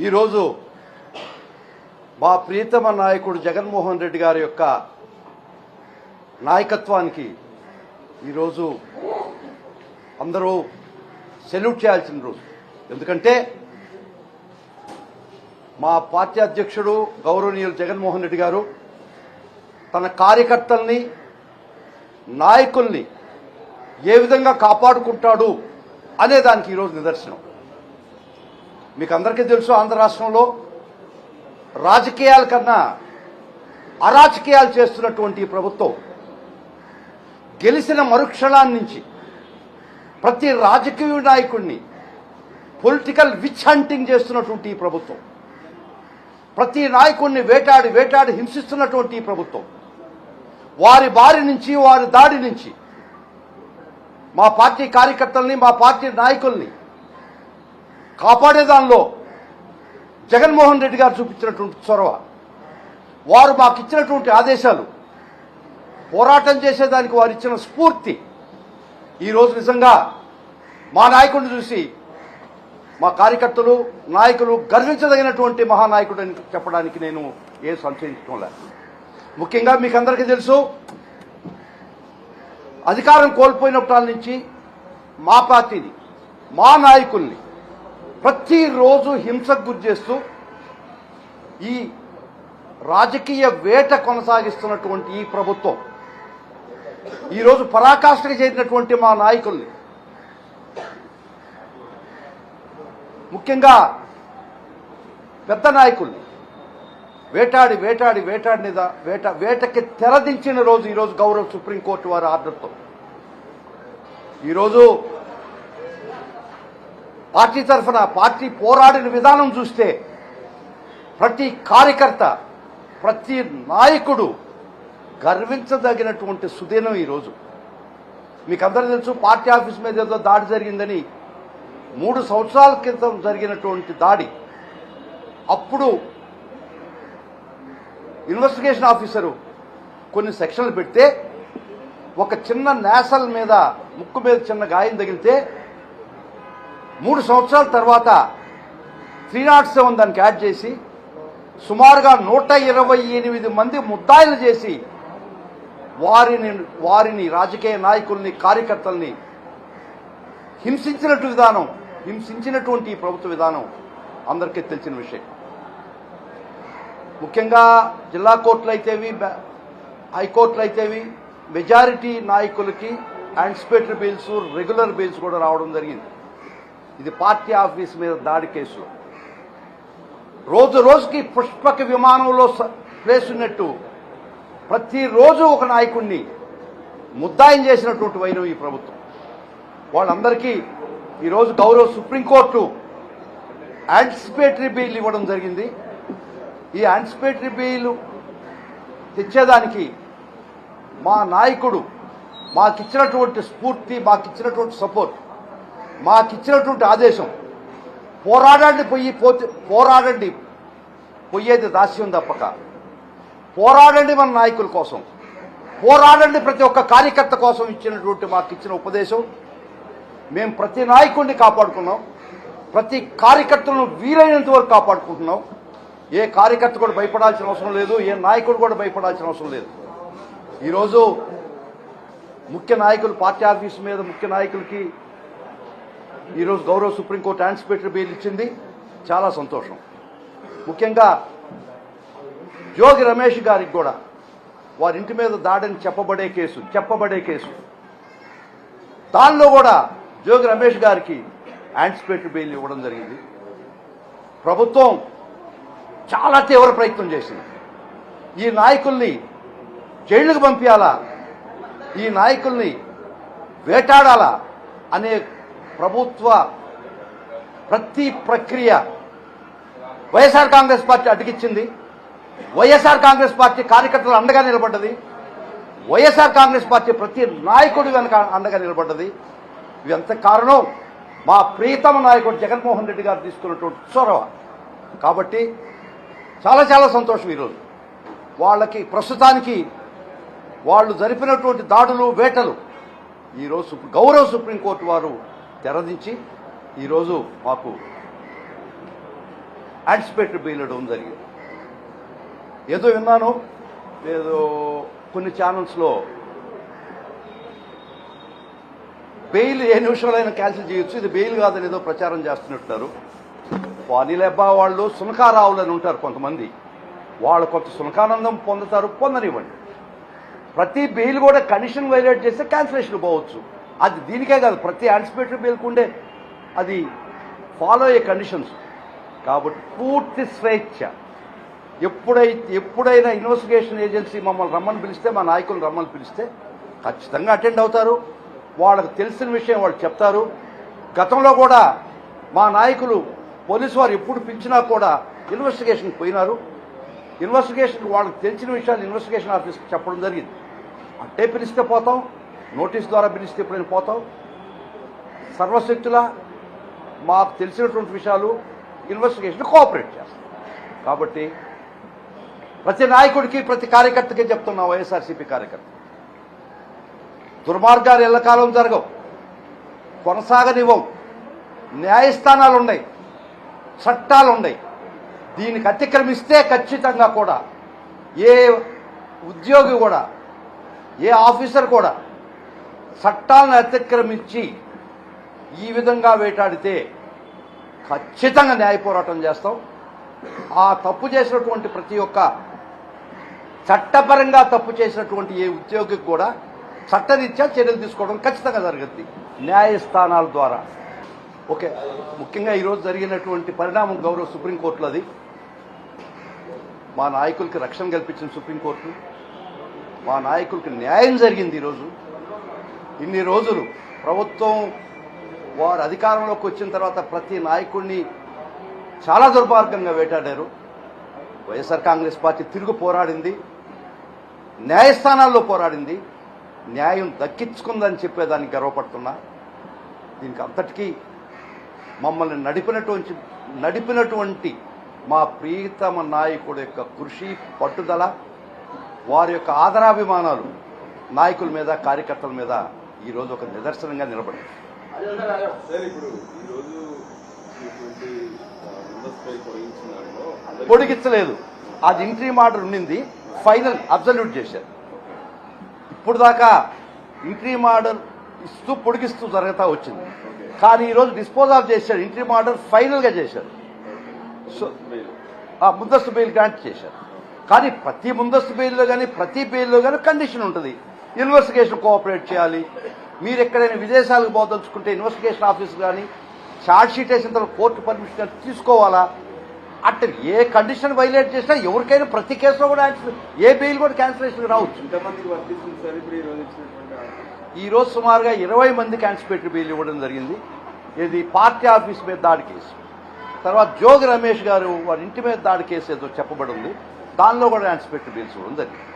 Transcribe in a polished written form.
ఈరోజు మా ప్రియతమ నాయకుడు జగన్మోహన్ రెడ్డి గారి యొక్క నాయకత్వానికి ఈరోజు అందరూ సెల్యూట్ చేయాల్సిన రోజు. ఎందుకంటే మా పార్టీ అధ్యక్షుడు గౌరవనీయులు జగన్మోహన్ రెడ్డి గారు తన కార్యకర్తల్ని నాయకుల్ని ఏ విధంగా కాపాడుకుంటాడు అనే దానికి ఈరోజు నిదర్శనం. మీకు అందరికీ తెలుసు, ఆంధ్ర రాష్ట్రంలో రాజకీయాల కన్నా అరాజకీయాలు చేస్తున్నటువంటి ప్రభుత్వం గెలిచిన మరుక్షణాన్ని నుంచి ప్రతి రాజకీయ నాయకుడిని పొలిటికల్ విచ్ హంటింగ్ చేస్తున్నటువంటి ఈ ప్రభుత్వం, ప్రతి నాయకుడిని వేటాడి వేటాడి హింసిస్తున్నటువంటి ఈ ప్రభుత్వం, వారి బారి నుంచి వారి దాడి నుంచి మా పార్టీ కార్యకర్తల్ని మా పార్టీ నాయకుల్ని కాపాడేదానిలో జగన్మోహన్ రెడ్డి గారు చూపించినటువంటి చొరవ, వారు మాకు ఇచ్చినటువంటి ఆదేశాలు, పోరాటం చేసేదానికి వారు ఇచ్చిన స్ఫూర్తి ఈరోజు నిజంగా మా నాయకుడిని చూసి మా కార్యకర్తలు నాయకులు గర్వించదగినటువంటి మహానాయకుడు అని చెప్పడానికి నేను ఏం సంశయించడం లేదు. ముఖ్యంగా మీకు అందరికీ తెలుసు, అధికారం కోల్పోయినప్పటి నుంచి మా పార్టీని మా నాయకుల్ని ప్రతిరోజు హింసకు గురి చేస్తూ ఈ రాజకీయ వేట కొనసాగిస్తున్నటువంటి ఈ ప్రభుత్వం ఈరోజు పరాకాష్ఠకు చేరినటువంటి మా నాయకుల్ని, ముఖ్యంగా పెద్ద నాయకుల్ని వేటాడి వేటాడి వేటకి తెరదించిన రోజు ఈరోజు గౌరవ సుప్రీంకోర్టు వారి ఆర్డర్తో. ఈరోజు పార్టీ తరఫున పార్టీ పోరాడిన విధానం చూస్తే ప్రతి కార్యకర్త ప్రతి నాయకుడు గర్వించదగినటువంటి సుదినం ఈరోజు. మీకు అందరూ తెలుసు, పార్టీ ఆఫీస్ మీద ఏదో దాడి జరిగిందని 3 సంవత్సరాల క్రితం జరిగినటువంటి దాడి. అప్పుడు ఇన్వెస్టిగేషన్ ఆఫీసరు కొన్ని సెక్షన్లు పెడితే ఒక చిన్న నేసల్ మీద ముక్కు మీద చిన్న గాయం తగిలితే 3 సంవత్సరాల తర్వాత 307 దానికి యాడ్ చేసి సుమారుగా 128 మంది ముద్దాయిలు చేసి వారిని రాజకీయ నాయకుల్ని కార్యకర్తల్ని హింసించినటువంటి ఈ ప్రభుత్వ విధానం అందరికీ తెలిసిన విషయం. ముఖ్యంగా జిల్లా కోర్టులు అయితేవి హైకోర్టులు అయితేవి మెజారిటీ నాయకులకి యాంటిసిపేటరీ బెయిల్స్ రెగ్యులర్ బెయిల్స్ కూడా రావడం జరిగింది. ఇది పార్టీ ఆఫీస్ మీద దాడి కేసులో రోజు రోజుకి పుష్పక విమానంలో ప్లేస్ ఉన్నట్టు ప్రతిరోజు ఒక నాయకుడిని ముద్దాయం చేసినటువంటి వైనం ఈ ప్రభుత్వం. వాళ్ళందరికీ ఈరోజు గౌరవ సుప్రీంకోర్టు యాంటిసిపేటరీ బెయిల్ ఇవ్వడం జరిగింది. ఈ యాంటిసిపేటరీ బెయిల్ తెచ్చేదానికి మా నాయకుడు మాకిచ్చినటువంటి స్ఫూర్తి, మాకిచ్చినటువంటి సపోర్ట్, మాకిచ్చినటువంటి ఆదేశం, పోరాడండి పోయేది దాస్యం తప్పక పోరాడండి మన నాయకుల కోసం, పోరాడండి ప్రతి ఒక్క కార్యకర్త కోసం ఇచ్చినటువంటి మాకిచ్చిన ఉపదేశం. మేము ప్రతి నాయకుడిని కాపాడుకున్నాం, ప్రతి కార్యకర్తలను వీలైనంత వరకు కాపాడుకుంటున్నాం. ఏ కార్యకర్త కూడా భయపడాల్సిన అవసరం లేదు, ఏ నాయకుడు కూడా భయపడాల్సిన అవసరం లేదు. ఈరోజు ముఖ్య నాయకులు పార్టీ ఆఫీస్ మీద ముఖ్య నాయకులకి ఈరోజు గౌరవ సుప్రీంకోర్టు యాంటిసిపేటరీ బెయిల్ ఇచ్చింది. చాలా సంతోషం. ముఖ్యంగా జోగి రమేష్ గారికి కూడా వారి ఇంటి మీద దాడిని చెప్పబడే కేసు దానిలో కూడా జోగి రమేష్ గారికి యాంటిసిపేటరీ బెయిల్ ఇవ్వడం జరిగింది. ప్రభుత్వం చాలా తీవ్ర ప్రయత్నం చేసింది. ఈ నాయకుల్ని జైళ్లకు పంపించాలా, ఈ నాయకుల్ని వేటాడాలా అనే ప్రభుత్వ ప్రతి ప్రక్రియ వైఎస్ఆర్ కాంగ్రెస్ పార్టీ అడ్డగించింది. వైఎస్ఆర్ కాంగ్రెస్ పార్టీ కార్యకర్తలు అండగా నిలబడ్డది. వైఎస్ఆర్ కాంగ్రెస్ పార్టీ ప్రతి నాయకుడి వెనక అండగా నిలబడ్డది. ఇదంత కారణం మా ప్రియతమ నాయకుడు జగన్మోహన్ రెడ్డి గారు తీసుకున్నటువంటి చొరవ. కాబట్టి చాలా చాలా సంతోషం. ఈరోజు వాళ్ళకి ప్రస్తుతానికి వాళ్ళు జరిపినటువంటి దాడులు వేటలు ఈరోజు గౌరవ సుప్రీంకోర్టు వారు తెరదించి ఈరోజు మాకు యాంటిసిపేటరీ బెయిల్ ఇవ్వడం జరిగింది. ఏదో విన్నాను, ఏదో కొన్ని ఛానల్స్లో బెయిల్ ఏ నిమిషంలో అయినా క్యాన్సిల్ చేయొచ్చు, ఇది బెయిల్ కాదని ఏదో ప్రచారం చేస్తున్నట్టున్నారు. అనిలెబ్బా వాళ్ళు సునకారావులని ఉంటారు కొంతమంది, వాళ్ళు కొంత సునకానందం పొందుతారు, పొందనివ్వండి. ప్రతి బెయిల్ కూడా కండిషన్ వైలేట్ చేస్తే క్యాన్సిలేషన్ పోవచ్చు. అది దీనికే కాదు, ప్రతి యాంటిసిపేటరీ బెయిల్కి ఉండే అది ఫాలో అయ్యే కండిషన్స్. కాబట్టి పూర్తి స్వేచ్ఛ. ఎప్పుడైనా ఇన్వెస్టిగేషన్ ఏజెన్సీ మమ్మల్ని రమ్మని పిలిస్తే, మా నాయకులు రమ్మని పిలిస్తే ఖచ్చితంగా అటెండ్ అవుతారు. వాళ్ళకు తెలిసిన విషయం వాళ్ళు చెప్తారు. గతంలో కూడా మా నాయకులు పోలీసు వారు ఎప్పుడు పిలిచినా కూడా ఇన్వెస్టిగేషన్కి పోయినారు. ఇన్వెస్టిగేషన్ వాళ్ళకి తెలిసిన విషయాలు ఇన్వెస్టిగేషన్ ఆఫీస్కి చెప్పడం జరిగింది. అంటే పిలిస్తే పోతాం, నోటీస్ ద్వారా పిలిస్తే ఎప్పుడైనా పోతాం. సర్వశక్తులా మాకు తెలిసినటువంటి విషయాలు ఇన్వెస్టిగేషన్ కోఆపరేట్ చేస్తాం. కాబట్టి ప్రతి నాయకుడికి, ప్రతి కార్యకర్తకి చెప్తున్నా, వైఎస్ఆర్సీపీ కార్యకర్త, దుర్మార్గాలు ఎల్లకాలం జరగవు, కొనసాగనివ్వం. న్యాయస్థానాలు ఉన్నాయి, చట్టాలు ఉన్నాయి. దీనికి అతిక్రమిస్తే ఖచ్చితంగా కూడా ఏ ఉద్యోగి కూడా, ఏ ఆఫీసర్ కూడా చట్టాలను అతిక్రమించి ఈ విధంగా వేటాడితే ఖచ్చితంగా న్యాయ పోరాటం చేస్తాం. ఆ తప్పు చేసినటువంటి ప్రతి ఒక్క చట్టపరంగా తప్పు చేసినటువంటి ఏ ఉద్యోగికి కూడా చట్టరీత్యా చర్యలు తీసుకోవడం ఖచ్చితంగా జరుగుతుంది న్యాయస్థానాల ద్వారా. ఓకే, ముఖ్యంగా ఈరోజు జరిగినటువంటి పరిణామం గౌరవ సుప్రీంకోర్టులో, అది మా నాయకులకి రక్షణ కల్పించిన సుప్రీంకోర్టు, మా నాయకులకి న్యాయం జరిగింది. ఈరోజు ఇన్ని రోజులు ప్రభుత్వం వారు అధికారంలోకి వచ్చిన తర్వాత ప్రతి నాయకుడిని చాలా దుర్మార్గంగా వేటాడారు. వైఎస్ఆర్ కాంగ్రెస్ పార్టీ తిరుగు పోరాడింది, న్యాయస్థానాల్లో పోరాడింది, న్యాయం దక్కించుకుందని చెప్పేదానికి గర్వపడుతున్నా. దీనికి అంతటికీ మమ్మల్ని నడిపినటువంటి మా ప్రియతమ నాయకుడు యొక్క కృషి, పట్టుదల, వారి యొక్క ఆదరాభిమానాలు నాయకుల మీద, కార్యకర్తల మీద ఈరోజు ఒక నిదర్శనంగా నిలబడింది. పొడిగించలేదు, అది ఇంట్రీమ్ ఆర్డర్ ఉండింది, ఫైనల్ అబ్సల్యూట్ చేశారు. ఇప్పుడు దాకా ఇంట్రీమ్ ఆర్డర్ ఇస్తూ పొడిగిస్తూ జరుగుతూ వచ్చింది. కానీ ఈరోజు డిస్పోజ్ ఆఫ్ చేశారు, ఇంట్రీమ్ ఆర్డర్ ఫైనల్గా చేశారు. సో ముందస్తు బెయిల్ గ్రాంట్ చేశారు. కానీ ప్రతి ముందస్తు బెయిల్లో కానీ ప్రతి బెయిల్లో కానీ కండిషన్ ఉంటుంది. ఇన్వెస్టిగేషన్ కోఆపరేట్ చేయాలి. మీరు ఎక్కడైనా విదేశాలకు పోదలుచుకుంటే ఇన్వెస్టిగేషన్ ఆఫీస్ కానీ ఛార్జ్ షీట్ వేసిన తర్వాత కోర్టు పర్మిషన్ తీసుకోవాలా. అంటే ఏ కండిషన్ వైలేట్ చేసినా ఎవరికైనా ప్రతి కేసులో కూడా ఏ బెయిల్ కూడా క్యాన్సిలేషన్ రావచ్చు. ఈరోజు సుమారుగా 20 మందికి యాంటిసిపేటరీ బెయిల్ ఇవ్వడం జరిగింది. ఇది పార్టీ ఆఫీస్ మీద దాడి కేసు, తర్వాత జోగి రమేష్ గారు వారి ఇంటి మీద దాడి కేసు ఏదో చెప్పబడి ఉంది, దానిలో కూడా యాంటిసిపేటరీ బెయిల్స్ ఇవ్వడం జరిగింది.